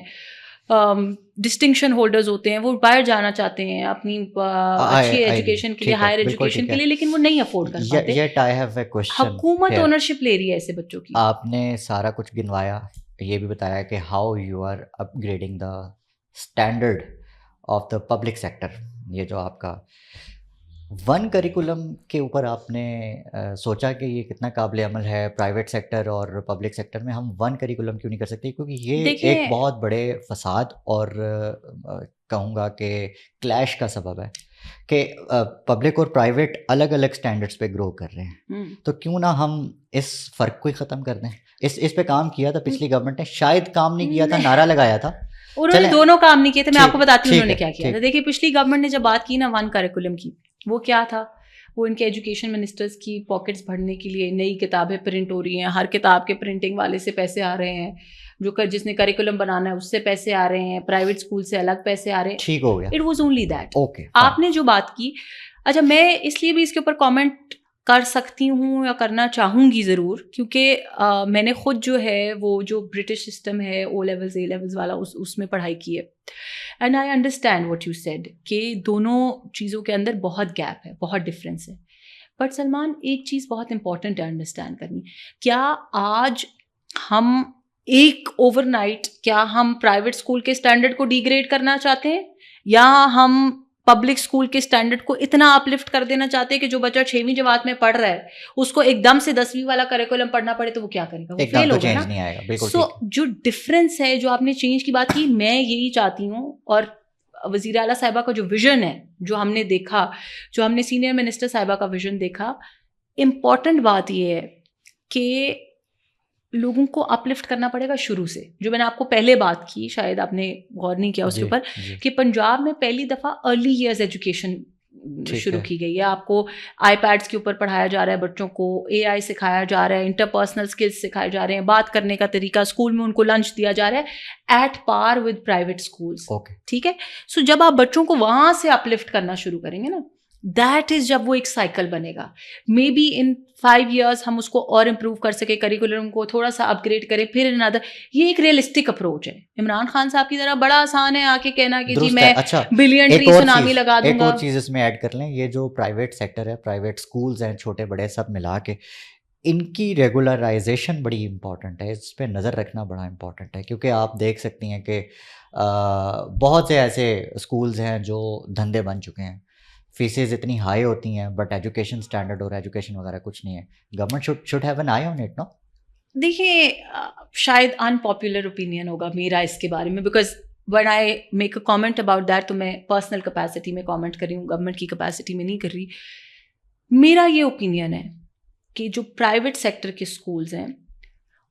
ڈسٹنکشن ہولڈرز ہوتے ہیں, وہ باہر جانا چاہتے ہیں اپنی اچھی ایجوکیشن کے لیے, ہائر ایجوکیشن کے لیے, لیکن وہ نہیں افورڈ کر پاتے. حکومت اونرشپ لے رہی ہے ایسے بچوں کی. آپ نے سارا کچھ گنوایا, یہ بھی بتایا کہ how you are upgrading the standard of the public sector. یہ جو آپ کا ون کریکولم کے اوپر آپ نے سوچا کہ یہ کتنا قابل عمل ہے پرائیویٹ سیکٹر اور پبلک سیکٹر میں, ہم ون کریکولم کیوں نہیں کر سکتے؟ کیونکہ یہ ایک بہت بڑے فساد اور کہوں گا کہ کلیش کا سبب ہے کہ پبلک اور پرائیویٹ الگ الگ سٹینڈرڈس پہ گرو کر رہے ہیں. تو کیوں نہ ہم اس فرق کو ہی ختم کر دیں. اس پہ کام کیا تھا پچھلی گورنمنٹ نے, شاید کام نہیں کیا تھا, نعرہ لگایا تھا. انہوں نے دونوں کام نہیں کیے تھے. میں آپ کو بتاتی ہوں انہوں نے کیا کیا تھا. دیکھیے پچھلی گورنمنٹ نے جب بات کی نا ون کریکولم کی, وہ کیا تھا, وہ ان کے ایجوکیشن منسٹرز کی پاکٹس بھرنے کے لیے نئی کتابیں پرنٹ ہو رہی ہیں, ہر کتاب کے پرنٹنگ والے سے پیسے آ رہے ہیں, جس نے کریکولم بنانا ہے اس سے پیسے آ رہے ہیں, پرائیویٹ اسکول سے الگ پیسے آ رہے ہیں. ٹھیک ہو گیا. It was only that. Okay, آپ نے جو بات کی, اچھا میں اس لیے بھی اس کے اوپر کامنٹ کر سکتی ہوں یا کرنا چاہوں گی ضرور, کیونکہ میں نے خود جو ہے وہ جو برٹش سسٹم ہے او لیولز اے لیولز والا اس میں پڑھائی کی ہے. And I understand what you said کہ دونوں چیزوں کے اندر بہت گیپ ہے, بہت ڈفرینس ہے. بٹ سلمان, ایک چیز بہت امپورٹنٹ ہے انڈرسٹینڈ کرنی. کیا آج ہم ایک اوور نائٹ کیا ہم پرائیویٹ اسکول کے اسٹینڈرڈ کو ڈی گریڈ کرنا چاہتے ہیں, یا ہم پبلک اسکول کے اسٹینڈرڈ کو اتنا اپلفٹ کر دینا چاہتے ہیں کہ جو بچہ 6ویں جماعت میں پڑھ رہا ہے اس کو ایک دم سے 10ویں والا کریکولم پڑھنا پڑے تو وہ کیا کرے گا, وہ فیل ہوگا نا. سو جو ڈفرینس ہے, جو آپ نے چینج کی بات کی, میں یہی چاہتی ہوں. اور وزیر اعلیٰ صاحبہ کا جو ویژن ہے, جو ہم نے دیکھا, جو ہم نے سینئر منسٹر صاحبہ کا ویژن دیکھا, امپورٹنٹ بات یہ ہے کہ لوگوں کو اپلفٹ کرنا پڑے گا شروع سے. جو میں نے آپ کو پہلے بات کی, شاید آپ نے غور نہیں کیا اس کے اوپر, کہ پنجاب میں پہلی دفعہ ارلی ایئرز ایجوکیشن شروع کی گئی ہے. آپ کو آئی پیڈس کے اوپر پڑھایا جا رہا ہے, بچوں کو اے آئی سکھایا جا رہا ہے, انٹرپرسنل اسکلس سکھائے جا رہے ہیں, بات کرنے کا طریقہ, اسکول میں ان کو لنچ دیا جا رہا ہے at par with private schools. ٹھیک ہے. سو جب آپ بچوں کو وہاں سے اپلفٹ کرنا شروع کریں گے نا, دیٹ از جب وہ ایک سائیکل بنے گا. مے بی ان 5 years ہم اس کو اور امپروو کر سکے, کریکولم کو تھوڑا سا اپ گریڈ کریں, پھر another. یہ ایک ریئلسٹک اپروچ ہے. عمران خان صاحب کی طرح بڑا آسان ہے آ کے کہنا کہ جی میں بلین ٹری سونامی لگا دوں گا. ایک اور چیز اس میں ایڈ کر لیں, یہ جو پرائیویٹ سیکٹر ہے, پرائیویٹ اسکولز ہیں چھوٹے بڑے سب ملا کے, ان کی ریگولرائزیشن بڑی امپورٹنٹ ہے. اس پہ نظر رکھنا بڑا امپورٹنٹ ہے, کیونکہ آپ دیکھ سکتی ہیں کہ بہت سے ایسے اسکولز ہیں جو دھندے بن چکے ہیں, فیسز اتنی ہائی ہوتی ہیں بٹ ایجوکیشن اسٹینڈرڈ اور ایجوکیشن وغیرہ کچھ نہیں ہے. Government should have an eye on it, no? دیکھیے شاید ان پاپولر اوپینین ہوگا میرا اس کے بارے میں, because when I make a comment about that تو میں پرسنل کیپیسٹی میں کامنٹ کر رہی ہوں, گورنمنٹ کی کیپیسٹی میں نہیں کر رہی. میرا یہ اوپینین ہے کہ جو پرائیویٹ سیکٹر کے اسکولز ہیں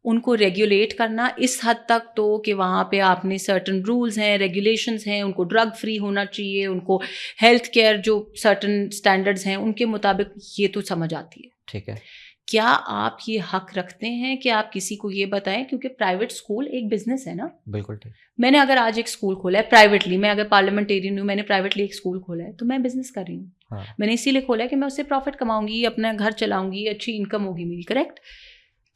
ان کو ریگولیٹ کرنا اس حد تک تو کہ وہاں پہ آپ نے سرٹن رولز ہیں, ریگولیشنز ہیں, ان کو ڈرگ فری ہونا چاہیے, ان کو ہیلتھ کیئر جو سرٹن اسٹینڈرڈز ہیں ان کے مطابق, یہ تو سمجھ آتی ہے. ٹھیک ہے. کیا آپ یہ حق رکھتے ہیں کہ آپ کسی کو یہ بتائیں, کیونکہ پرائیویٹ اسکول ایک بزنس ہے نا. بالکل ٹھیک. میں نے اگر آج ایک اسکول کھولا ہے پرائیویٹلی, میں اگر پارلیمنٹیرین ہوں, میں نے پرائیویٹلی ایک اسکول کھولا ہے, تو میں بزنس کر رہی ہوں. میں نے اسی لیے کھولا ہے کہ میں اس سے پروفٹ کماؤں گی, اپنا گھر چلاؤں گی, اچھی انکم ہوگی میری. کریکٹ.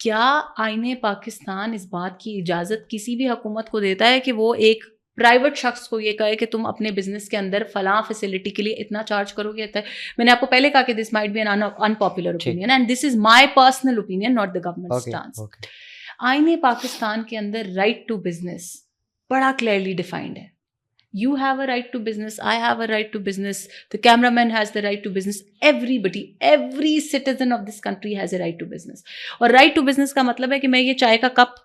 کیا آئین پاکستان اس بات کی اجازت کسی بھی حکومت کو دیتا ہے کہ وہ ایک پرائیویٹ شخص کو یہ کہے کہ تم اپنے بزنس کے اندر فلاں فیسلٹی کے لیے اتنا چارج کرو گے؟ میں نے آپ کو پہلے کہا کہ this might be an unpopular opinion and this is my personal opinion, not the government stance. آئین پاکستان کے اندر رائٹ ٹو بزنس بڑا کلیئرلی ڈیفائنڈ ہے. You have a right to business, I have a right to business, the cameraman has the right to business, everybody, every citizen of this country has a right to business. اور right to business کا مطلب ہے کہ میں یہ چائے کا cup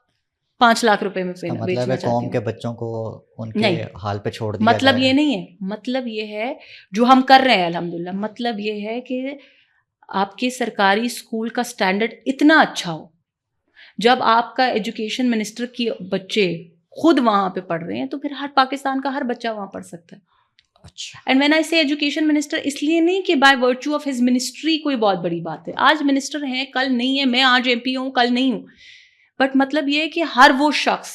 5 lakh روپے میں بیچنا چاہتی ہوں. قوم کے بچوں کو ان کے حال پہ چھوڑ دیا. مطلب یہ نہیں ہے, مطلب یہ ہے جو ہم کر رہے ہیں الحمدللہ, مطلب یہ ہے کہ آپ کے سرکاری اسکول کا اسٹینڈرڈ اتنا اچھا ہو, جب آپ کا ایجوکیشن منسٹر کی بچے خود وہاں پہ پڑھ رہے ہیں تو پھر ہر پاکستان کا ہر بچہ وہاں پڑھ سکتا ہے. اینڈ وین آئی سے ایجوکیشن منسٹر, اس لیے نہیں کہ by virtue of his ministry کوئی بہت بڑی بات ہے. آج منسٹر ہیں, کل نہیں ہے, میں آج ایم پی ہوں, کل نہیں ہوں, بٹ مطلب یہ ہے کہ ہر وہ شخص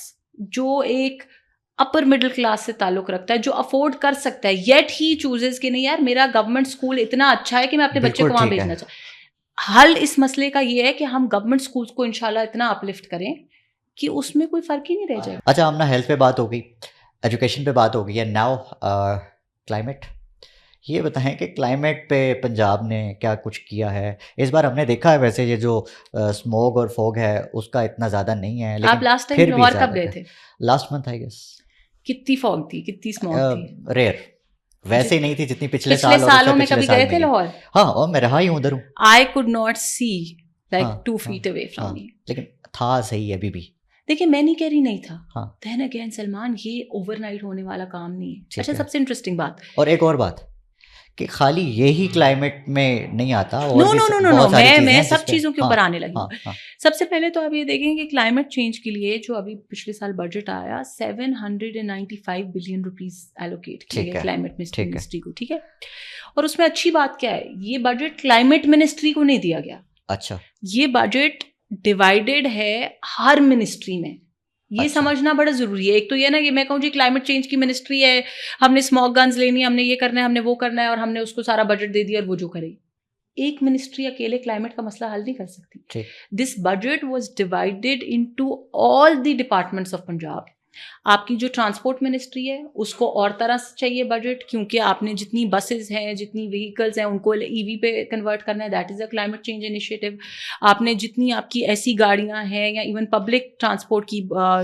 جو ایک اپر مڈل کلاس سے تعلق رکھتا ہے, جو افورڈ کر سکتا ہے, یٹ ہی چوزز کہ نہیں یار میرا گورنمنٹ اسکول اتنا اچھا ہے کہ میں اپنے بچے کو وہاں بھیجنا چاہتا. حل اس مسئلے کا یہ ہے کہ ہم گورنمنٹ اسکولس کو انشاءاللہ اتنا اپلفٹ کریں کہ اس میں کوئی فرق ہی نہیں رہ جائے. اچھا آمنہ, ہیلتھ پہ بات ہو گئی, ایجوکیشن پہ بات ہو گئی ہے. Now climate. یہ بتائیں کہ کلائمیٹ پہ پنجاب نے کیا کچھ کیا ہے اس بار؟ ہم نے دیکھا ہے ویسے یہ جو اسموگ اور فوگ ہے اس کا اتنا زیادہ نہیں ہے, آپ لیکن لاسٹ ٹائم پھر بھی لاہور کب زیادہ گئے ہے. تھے؟ Last month I guess. کتنی فوگ تھی, کتنی اسموگ تھی؟ ریئر, ویسے ہی نہیں تھی جتنی پچھلے پچھلے سال اور اس سے سالوں میں پچھلے کبھی سال گئے میں تھے گئی. لاہور؟ ہاں, اور میں رہا ہی ہوں ادھر ہوں. I could not see like ہاں 2 ہاں feet away from ہاں, me. لیکن تھا صحیح ابھی بھی. دیکھیں میں نہیں کہہ رہی نہیں تھا, ہاں دین اگین سلمان یہ اوور نائٹ ہونے والا کام نہیں ہے. ٹھیک اچھا ہے. سب سے انٹرسٹنگ بات, اور ایک اور بات کہ خالی یہی کلائمیٹ میں نہیں آتا, اور نو بھی نو نو نو نو بہت ساری چیزیں میں ہیں سب جس پہ. چیزوں کے ہاں اوپر آنے لگی ہاں ہوں. ہاں سب سے پہلے تو آپ یہ دیکھیں کہ کلائمیٹ چینج کے لیے جو ابھی پچھلے سال بجٹ آیا 795 بلین روپیز ایلوکیٹ کیے ٹھیک گئے ہے کلائمیٹ ٹھیک ہے. منسٹری کو, ٹھیک ہے. اور اس میں اچھی بات کیا ہے, یہ بجٹ کلائمیٹ منسٹری کو نہیں دیا گیا, اچھا یہ بجٹ ڈیوائیڈیڈ ہے ہر منسٹری میں. یہ اچھا سمجھنا بڑا ضروری ہے. ایک تو یہ نا کہ میں کہوں جی کلائمیٹ چینج کی منسٹری ہے, ہم نے اسموک گنز لینی ہے, ہم نے یہ کرنا ہے, ہم نے وہ کرنا ہے, اور ہم نے اس کو سارا بجٹ دے دیا اور وہ جو کرے. ایک منسٹری اکیلے کلائمیٹ کا مسئلہ حل نہیں کر سکتی. ٹھیک. This budget was divided into all the departments of Punjab. آپ کی جو ٹرانسپورٹ منسٹری ہے اس کو اور طرح سے چاہیے بجٹ, کیونکہ آپ نے جتنی بسز ہیں, جتنی وہیکلز ہیں, ان کو ای وی پہ کنورٹ کرنا ہے, that is a climate change initiative. آپ نے جتنی آپ کی ایسی گاڑیاں ہیں یا ایون پبلک ٹرانسپورٹ کی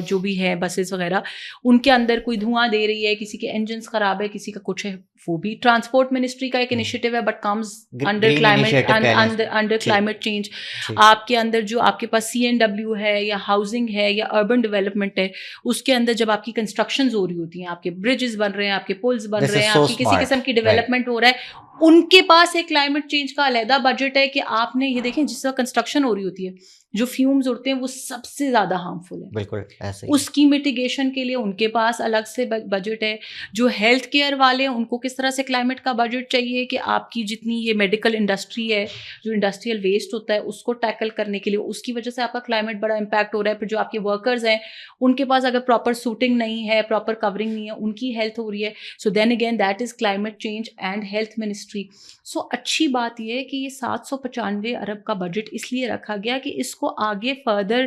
جو بھی ہے بسز وغیرہ, ان کے اندر کوئی دھواں دے رہی ہے, کسی کے انجنس خراب ہے, کسی کا کچھ ہے, وہ بھی ٹرانسپورٹ منسٹری کا ایک انیشیٹو ہے, but comes under climate under climate change. آپ کے اندر جو آپ کے پاس CNW ہے یا ہاؤسنگ ہے یا اربن ڈیولپمنٹ ہے, اس کے اندر جب آپ کی کنسٹرکشنز ہو رہی ہوتی ہیں, آپ کے برجز بن رہے ہیں, آپ کے پلز بن رہے ہیں, آپ کی کسی قسم کی ڈیولپمنٹ ہو رہا ہے, ان کے پاس ایک کلائمیٹ چینج کا علیحدہ بجٹ ہے کہ آپ نے یہ دیکھیں جس طرح کنسٹرکشن ہو رہی ہوتی ہے, جو فیومز اڑتے ہیں وہ سب سے زیادہ ہارمفل ہیں. بالکل ایسے ہی. اس کی میٹیگیشن کے لیے ان کے پاس الگ سے بجٹ ہے. جو ہیلتھ کیئر والے ہیں ان کو کس طرح سے کلائمیٹ کا بجٹ چاہیے کہ آپ کی جتنی یہ میڈیکل انڈسٹری ہے, جو انڈسٹریل ویسٹ ہوتا ہے, اس کو ٹیکل کرنے کے لیے, اس کی وجہ سے آپ کا کلائمیٹ بڑا امپیکٹ ہو رہا ہے. پھر جو آپ کے ورکرز ہیں ان کے پاس اگر پراپر سوٹنگ نہیں ہے, پراپر کورنگ نہیں ہے, ان کی ہیلتھ ہو رہی ہے. So then again that is climate change and health ministry. So اچھی بات یہ ہے کہ یہ 795 ارب کا بجٹ اس لیے رکھا گیا کہ اس کو آگے فردر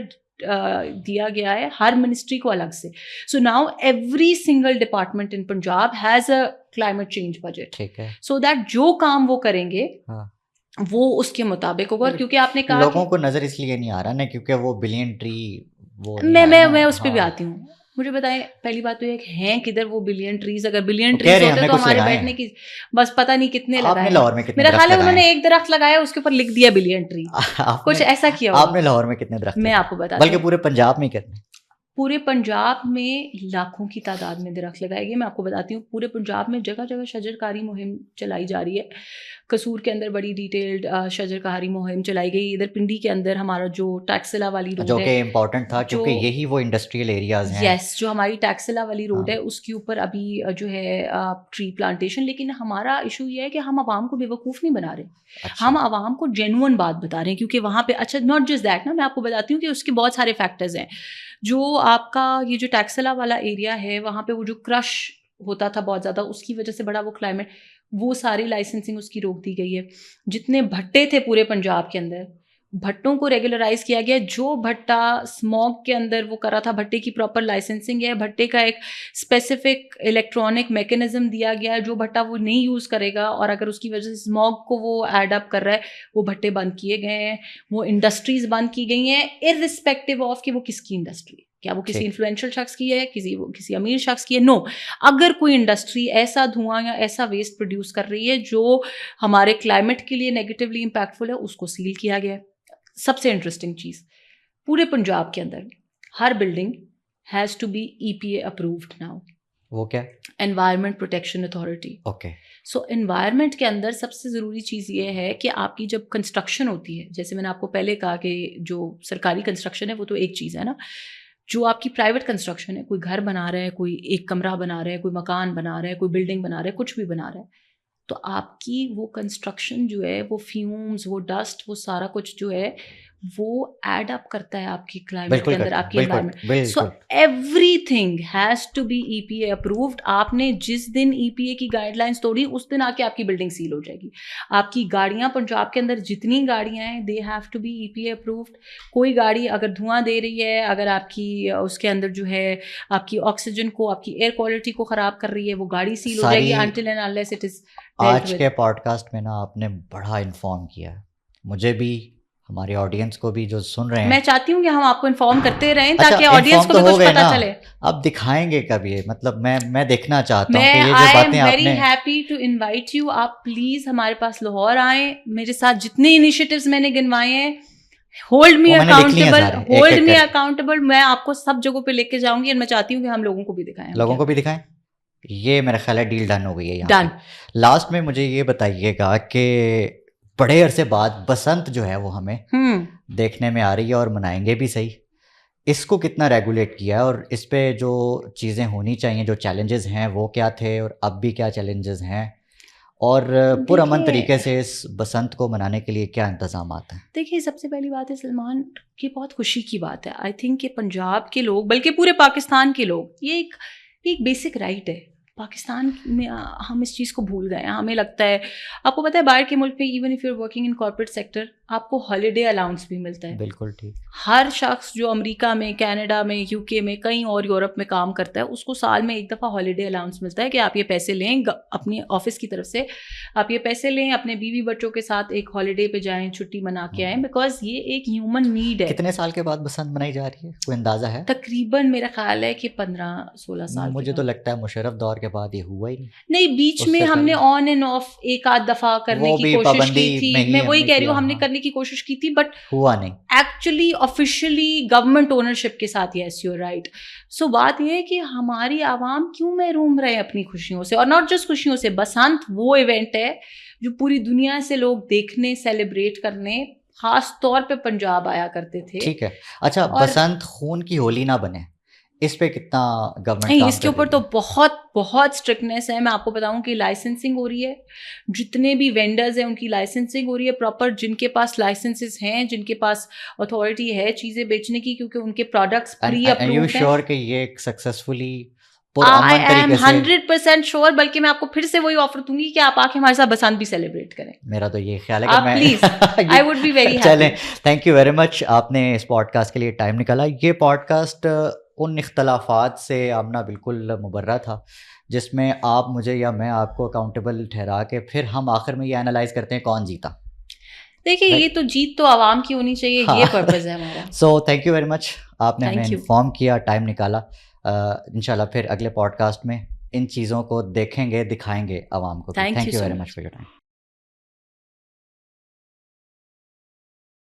دیا گیا ہے ہر منسٹری کو الگ سے. So now every single department in Punjab has a climate change budget, ٹھیک ہے. سو دیٹ جو کام وہ کریں گے ہاں وہ اس کے مطابق ہوگا. کیونکہ آپ نے کہا لوگوں کو نظر اس لیے نہیں آ رہا نا کیونکہ وہ بلین ٹری وہ میں اس پہ بھی آتی ہوں. مجھے بتائیں پہلی بات تو یہ کہ ہیں کدھر وہ بلین ٹریز, اگر بلین ٹریز ہوتے تو ہمارے بیٹھنے کی بس پتہ نہیں کتنے لگائے. لاہور میں میرا خیال ہے انہوں نے ایک درخت لگایا اس کے اوپر لکھ دیا بلین ٹری, کچھ ایسا کیا. آپ نے لاہور میں کتنے درخت؟ میں آپ کو بتا دوں, بلکہ پورے پنجاب میں کتنے؟ پورے پنجاب میں لاکھوں کی تعداد میں درخت لگائے گئے. میں آپ کو بتاتی ہوں پورے پنجاب میں جگہ جگہ شجر کاری مہم چلائی جا رہی ہے. قصور کے اندر بڑی ڈیٹیلڈ شجر کاری مہم چلائی گئی. ادھر پنڈی کے اندر ہمارا جو ٹیکسلا والی روڈ جو ہے, کہ امپورٹنٹ تھا کیونکہ یہی وہ انڈسٹریل ایریاز ہیں. یس, جو ہماری ٹیکسلا والی روڈ ہے اس کے اوپر ابھی جو ہے ٹری پلانٹیشن. لیکن ہمارا ایشو یہ ہے کہ ہم عوام کو بیوقوف نہیں بنا رہے, ہم عوام کو جینوئن بات بتا رہے ہیں. کیونکہ وہاں پہ اچھا ناٹ جسٹ دیٹ نا, میں آپ کو بتاتی ہوں کہ اس کے بہت سارے فیکٹرز ہیں. جو آپ کا یہ جو ٹیکسلا والا ایریا ہے وہاں پہ وہ جو کرش ہوتا تھا بہت زیادہ, اس کی وجہ سے بڑا وہ کلائمیٹ, وہ ساری لائسنسنگ اس کی روک دی گئی ہے. جتنے بھٹے تھے پورے پنجاب کے اندر, بھٹوں کو ریگولرائز کیا گیا. جو بھٹا اسموگ کے اندر وہ کرا تھا, بھٹے کی پراپر لائسنسنگ ہے, بھٹے کا ایک اسپیسیفک الیکٹرانک میکینزم دیا گیا ہے. جو بھٹا وہ نہیں یوز کرے گا اور اگر اس کی وجہ سے اسموگ کو وہ ایڈ اپ کر رہا ہے, وہ بھٹے بند کیے گئے ہیں, وہ انڈسٹریز بند کی گئی ہیں, ارسپیکٹو آف کہ وہ کس کی انڈسٹری, کیا وہ کسی انفلوئنشل شخص کی ہے, کسی امیر شخص کی ہے. نو, اگر کوئی انڈسٹری ایسا دھواں یا ایسا ویسٹ پروڈیوس کر رہی ہے جو ہمارے کلائمیٹ کے لیے نیگیٹیولی امپیکٹفل ہے, اس کو سیل کیا گیا ہے. سب سے انٹرسٹنگ چیز, پورے پنجاب کے اندر ہر building has to be EPA approved now. وہ کیا؟ Environment protection authority. Okay. So environment کے اندر سب سے ضروری چیز یہ ہے کہ آپ کی جب کنسٹرکشن ہوتی ہے, جیسے میں نے آپ کو پہلے کہا کہ جو سرکاری کنسٹرکشن ہے وہ تو ایک چیز ہے نا, جو آپ کی پرائیویٹ کنسٹرکشن ہے, کوئی گھر بنا رہا ہے, کوئی ایک کمرہ بنا رہا ہے, کوئی مکان بنا رہا ہے, کوئی بلڈنگ بنا رہا ہے, کچھ بھی بنا رہا ہے, تو آپ کی وہ کنسٹرکشن جو ہے وہ فیومز, وہ ڈسٹ, وہ سارا کچھ جو ہے وہ ایڈ اپ کرتا ہے آپ کی کلائمیٹ کے اندر, آپ کی بالکل انوائرمنٹ. سو بالکل everything has to be E P A approved. آپ نے جس دن ای پی اے کی گائیڈ لائنس توڑی اس دن آ کے آپ کی بلڈنگ سیل ہو جائے گی. آپ کی گاڑیاں پنجاب کے اندر جتنی گاڑیاں ہیں they have to be E P A approved. کوئی گاڑی اگر دھواں دے رہی ہے, اگر آپ کی اس کے اندر جو ہے آپ کی آکسیجن کو, آپ کی ایئر کوالٹی کو خراب کر رہی ہے, وہ گاڑی سیل ہو جائے گی ساری until and unless it is dealt آج with. کے پوڈ کاسٹ میں نا آپ نے بڑا انفارم کیا ہے مجھے بھی, ہماری آڈینس کو بھی جو سن رہے میں ہیں. چاہتی ہوں کہ ہم آپ کو انفارم کرتے رہیں اچھا تاکہ آڈینس انفارم کو تو بھی ہو کچھ گئے پتہ نا, چلے. اب دکھائیں گے کبھی, مطلب میں دیکھنا چاہتا ہوں میں کہ یہ جو آئی ایم باتیں آپ ویری نے. Happy to invite you. آپ پلیز ہمارے پاس لاہور آئیں, میرے ساتھ جتنے انیشیٹوز میں نے گنوائے ہیں, ہولڈ می وہ میں نے لکھ لیے ہیں اکاؤنٹیبل, سارے, ایک ہولڈ ایک می کر کے اکاؤنٹیبل. میں آپ کو سب جگہوں پہ لے کے جاؤں گی, اور میں چاہتی ہوں کہ ہم لوگوں کو بھی دکھائیں. لوگوں کو بھی دکھائیں. یہ میرا خیال ہے ڈیل ڈن ہو گئی ہے یہاں ڈن. پہ. لاسٹ میں مجھے یہ بتائیے گا کہ بڑے عرصے بعد بسنت جو ہے وہ ہمیں دیکھنے میں آ رہی ہے, اور منائیں گے بھی صحیح. اس کو کتنا ریگولیٹ کیا ہے, اور اس پہ جو چیزیں ہونی چاہیے, جو چیلنجز ہیں وہ کیا تھے, اور اب بھی کیا چیلنجز ہیں, اور پرامن طریقے سے اس بسنت کو منانے کے لیے کیا انتظامات ہیں؟ دیکھیے سب سے پہلی بات ہے سلمان, یہ بہت خوشی کی بات ہے. آئی تھنک کہ پنجاب کے لوگ, بلکہ پورے پاکستان کے لوگ, یہ ایک بیسک رائٹ ہے. پاکستان میں ہم اس چیز کو بھول گئے ہیں. ہمیں لگتا ہے, آپ کو پتہ ہے باہر کے ملک میں even if you are working in corporate sector, آپ کو ہالیڈے الاؤنس بھی ملتا ہے. بالکل ٹھیک. ہر شخص جو امریکہ میں, کینیڈا میں, یو کے میں, کہیں اور یورپ میں کام کرتا ہے, اس کو سال میں ایک دفعہ ہالیڈے الاؤنس ملتا ہے کہ آپ یہ پیسے لیں اپنی آفس کی طرف سے, آپ یہ پیسے لیں, اپنے بیوی بچوں کے ساتھ ایک ہالیڈے پہ جائیں, چھٹی منا کے آئیں, بیکاز یہ ایک ہیومن نیڈ ہے. کتنے سال کے بعد بسنت منائی جا رہی ہے, کوئی اندازہ ہے؟ تقریباً میرا خیال ہے کہ 15-16 سال. مجھے تو لگتا ہے مشرف دور کے بعد یہ ہوا ہی نہیں, بیچ میں ہم نے آن اینڈ آف ایک آدھ دفعہ کرنے کی کوشش کی تھی. میں وہی کہہ رہی ہوں, ہم نے کرنے کی کوشش کی تھی, بٹ ہوا نہیں ایکچولی آفیشلی گورنمنٹ اونرشپ کے ساتھ. Yes you right. سو بات یہ ہے کہ ہماری عوام کیوں محروم رہے اپنی خوشیوں سے, اور ناٹ جسٹ خوشیوں سے. بسنت وہ ایونٹ ہے جو پوری دنیا سے لوگ دیکھنے, سیلیبریٹ کرنے خاص طور پہ پنجاب آیا کرتے تھے. ٹھیک ہے. اچھا, بسنت خون کی ہولی نہ بنے, اس پہ کتنا گورنمنٹ کام اس کے اوپر تو بہت بہت اسٹرکٹنیس ہے. میں آپ کو بتاؤں کہ لائسنسنگ ہو رہی ہے, جتنے بھی وینڈرز ہیں ان کی لائسنسنگ ہو رہی ہے پراپر, جن کے پاس لائسنسز ہیں, جن کے پاس اتھارٹی ہے چیزیں بیچنے کی, کیونکہ ان کے پروڈکٹس پری اپرووڈ ہیں. شیور کہ یہ سکسیسفلی I am 100% sure. بلکہ میں آپ کو پھر سے وہی آفر دوں گی کہ آپ آ کے ہمارے ساتھ بسنت بھی سیلیبریٹ کریں. میرا تو یہ خیال ہے کہ میں please, I would be very happy. چلیں, تھینک یو ویری مچ, آپ نے اس پوڈ کاسٹ کے لیے ٹائم نکالا. یہ پوڈ کاسٹ ان اختلافات سے آمنا بالکل مبرہ تھا جس میں آپ مجھے یا میں آپ کو اکاؤنٹیبل ٹھہرا کے پھر ہم آخر میں یہ انالائز کرتے ہیں کون جیتا. دیکھیے یہ تو جیت تو عوام کی ہونی چاہیے, یہ پرپز ہے ہمارا. سو تھینک یو ویری مچ, آپ نے ہمیں انفارم کیا, ٹائم نکالا. انشاءاللہ پھر اگلے پوڈ کاسٹ میں ان چیزوں کو دیکھیں گے, دکھائیں گے عوام کو. Thank you very much for your time.